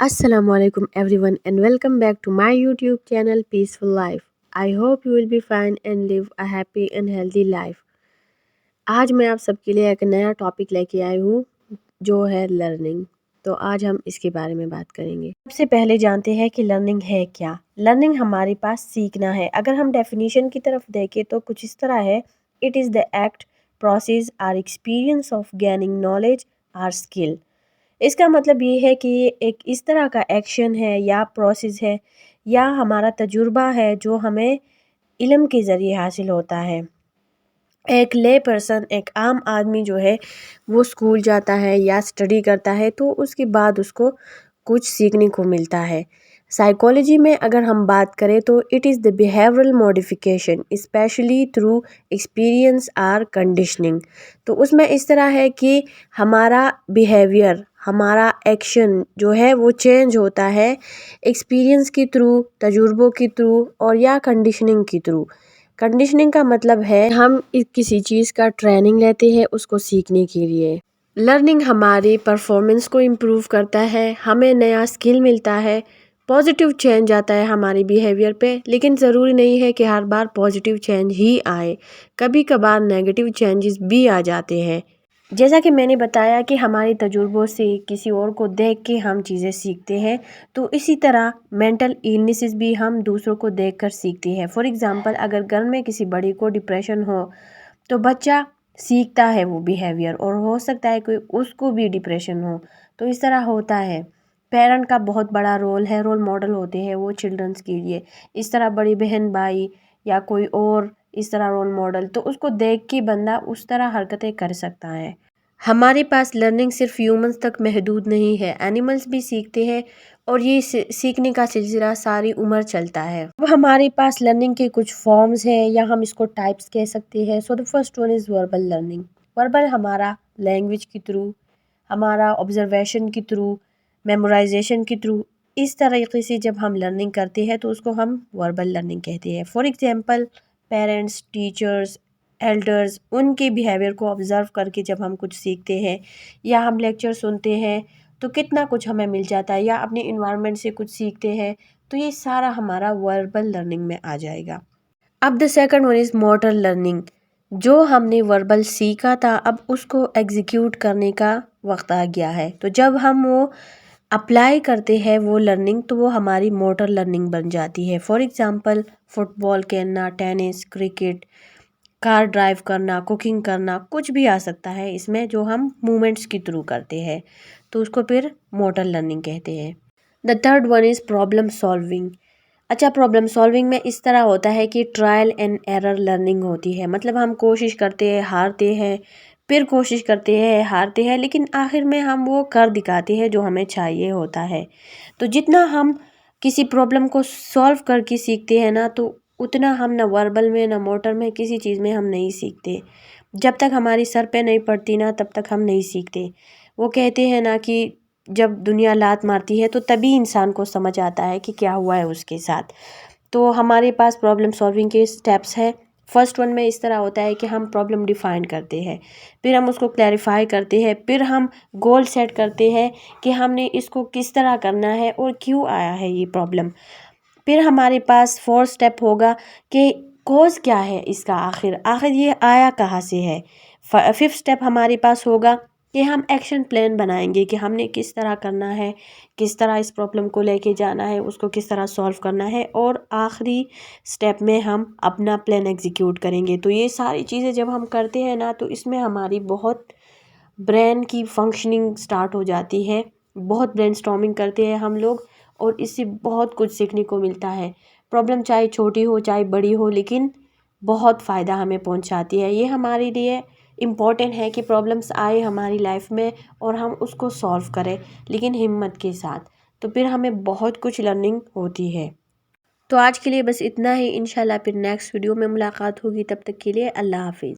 Assalamu alaikum everyone and welcome back to my YouTube channel Peaceful Life. I hope you will be fine and live a happy and healthy life. आज मैं आप सबके लिए एक नया topic लेके आई हूँ जो है लर्निंग। तो आज हम इसके बारे में बात करेंगे। सबसे पहले जानते हैं कि लर्निंग है क्या। लर्निंग हमारे पास सीखना है। अगर हम डेफिनेशन की तरफ देखें तो कुछ इस तरह है, it is the act, process और एक्सपीरियंस ऑफ गेनिंग नॉलेज और स्किल। इसका मतलब ये है कि ये एक इस तरह का एक्शन है या प्रोसेस है या हमारा तजुर्बा है जो हमें इल्म के ज़रिए हासिल होता है। एक ले पर्सन, एक आम आदमी जो है वो स्कूल जाता है या स्टडी करता है तो उसके बाद उसको कुछ सीखने को मिलता है। साइकोलॉजी में अगर हम बात करें तो it is the behavioural modification specially through experience or conditioning. तो उसमें इस तरह है कि हमारा बिहेवियर, हमारा एक्शन जो है वो चेंज होता है एक्सपीरियंस के थ्रू, तजुर्बों के थ्रू और या कंडीशनिंग के थ्रू। कंडीशनिंग का मतलब है हम किसी चीज़ का ट्रेनिंग लेते हैं उसको सीखने के लिए। लर्निंग हमारी परफॉर्मेंस को इम्प्रूव करता है, हमें नया स्किल मिलता है, पॉजिटिव चेंज आता है हमारी बिहेवियर पे। लेकिन ज़रूरी नहीं है कि हर बार पॉजिटिव चेंज ही आए, कभी कभार नेगेटिव चेंजेस भी आ जाते हैं। जैसा कि मैंने बताया कि हमारे तजुर्बों से किसी और को देख के हम चीज़ें सीखते हैं, तो इसी तरह मेंटल इलनेसेस भी हम दूसरों को देखकर सीखते हैं। फॉर एग्जांपल, अगर घर में किसी बड़ी को डिप्रेशन हो तो बच्चा सीखता है वो बिहेवियर, और हो सकता है कोई उसको भी डिप्रेशन हो। तो इस तरह होता है। पेरेंट का बहुत बड़ा रोल है, रोल मॉडल होते हैं वो चिल्ड्रंस के लिए। इस तरह बड़ी बहन, भाई या कोई और इस तरह रोल मॉडल, तो उसको देख के बंदा उस तरह हरकतें कर सकता है। हमारे पास लर्निंग सिर्फ ह्यूमंस तक महदूद नहीं है, एनिमल्स भी सीखते हैं और ये सीखने का सिलसिला सारी उम्र चलता है। अब हमारे पास लर्निंग के कुछ फॉर्म्स हैं या हम इसको टाइप्स कह सकते हैं। So the first one is verbal learning. Verbal हमारा लैंग्वेज के थ्रू, हमारा ऑब्जर्वेशन के थ्रू, मेमोराइजेशन के थ्रू, इस तरीके से जब हम लर्निंग करते हैं तो उसको हम वर्बल लर्निंग कहते हैं। For example, parents, teachers, elders, उनके बिहेवियर को ऑब्ज़र्व करके जब हम कुछ सीखते हैं या हम लेक्चर सुनते हैं तो कितना कुछ हमें मिल जाता है, या अपने इन्वायरमेंट से कुछ सीखते हैं, तो ये सारा हमारा वर्बल लर्निंग में आ जाएगा। अब the second one is motor learning. जो हमने वर्बल सीखा था अब उसको एग्जीक्यूट करने का वक्त आ गया है। तो जब हम वो अप्लाई करते हैं वो लर्निंग, तो वो हमारी मोटर लर्निंग बन जाती है। फॉर एग्जांपल, फुटबॉल खेलना, टेनिस, क्रिकेट, कार ड्राइव करना, कुकिंग करना, कुछ भी आ सकता है इसमें जो हम मूवमेंट्स के थ्रू करते हैं, तो उसको फिर मोटर लर्निंग कहते हैं। The third one is problem solving. अच्छा, प्रॉब्लम सॉल्विंग में इस तरह होता है कि ट्रायल एंड एरर लर्निंग होती है। मतलब हम कोशिश करते हैं, हारते हैं, फिर कोशिश करते हैं, हारते हैं, लेकिन आखिर में हम वो कर दिखाते हैं जो हमें चाहिए होता है। तो जितना हम किसी प्रॉब्लम को सॉल्व करके सीखते हैं ना, तो उतना हम ना वर्बल में ना मोटर में किसी चीज़ में हम नहीं सीखते। जब तक हमारी सर पे नहीं पड़ती ना तब तक हम नहीं सीखते। वो कहते हैं ना कि जब दुनिया लात मारती है तो तभी इंसान को समझ आता है कि क्या हुआ है उसके साथ। तो हमारे पास प्रॉब्लम सॉल्विंग के स्टेप्स हैं। फर्स्ट वन में इस तरह होता है कि हम प्रॉब्लम डिफाइन करते हैं, फिर हम उसको क्लैरिफाई करते हैं, फिर हम गोल सेट करते हैं कि हमने इसको किस तरह करना है और क्यों आया है ये प्रॉब्लम। फिर हमारे पास फोर्थ स्टेप होगा कि कॉज क्या है इसका, आखिर ये आया कहाँ से है। फिफ्थ स्टेप हमारे पास होगा कि हम एक्शन प्लान बनाएंगे कि हमने किस तरह करना है, किस तरह इस प्रॉब्लम को लेके जाना है, उसको किस तरह सॉल्व करना है, और आखिरी स्टेप में हम अपना प्लान एग्जीक्यूट करेंगे। तो ये सारी चीज़ें जब हम करते हैं ना, तो इसमें हमारी बहुत ब्रेन की फंक्शनिंग स्टार्ट हो जाती है, बहुत ब्रेनस्टॉर्मिंग करते हैं हम लोग, और इससे बहुत कुछ सीखने को मिलता है। प्रॉब्लम चाहे छोटी हो चाहे बड़ी हो, लेकिन बहुत फ़ायदा हमें पहुंचाती है। ये हमारे लिए इम्पॉर्टेंट है कि प्रॉब्लम्स आए हमारी लाइफ में और हम उसको सॉल्व करें, लेकिन हिम्मत के साथ। तो फिर हमें बहुत कुछ लर्निंग होती है। तो आज के लिए बस इतना ही। इंशाल्लाह फिर नेक्स्ट वीडियो में मुलाकात होगी। तब तक के लिए अल्लाह हाफिज़।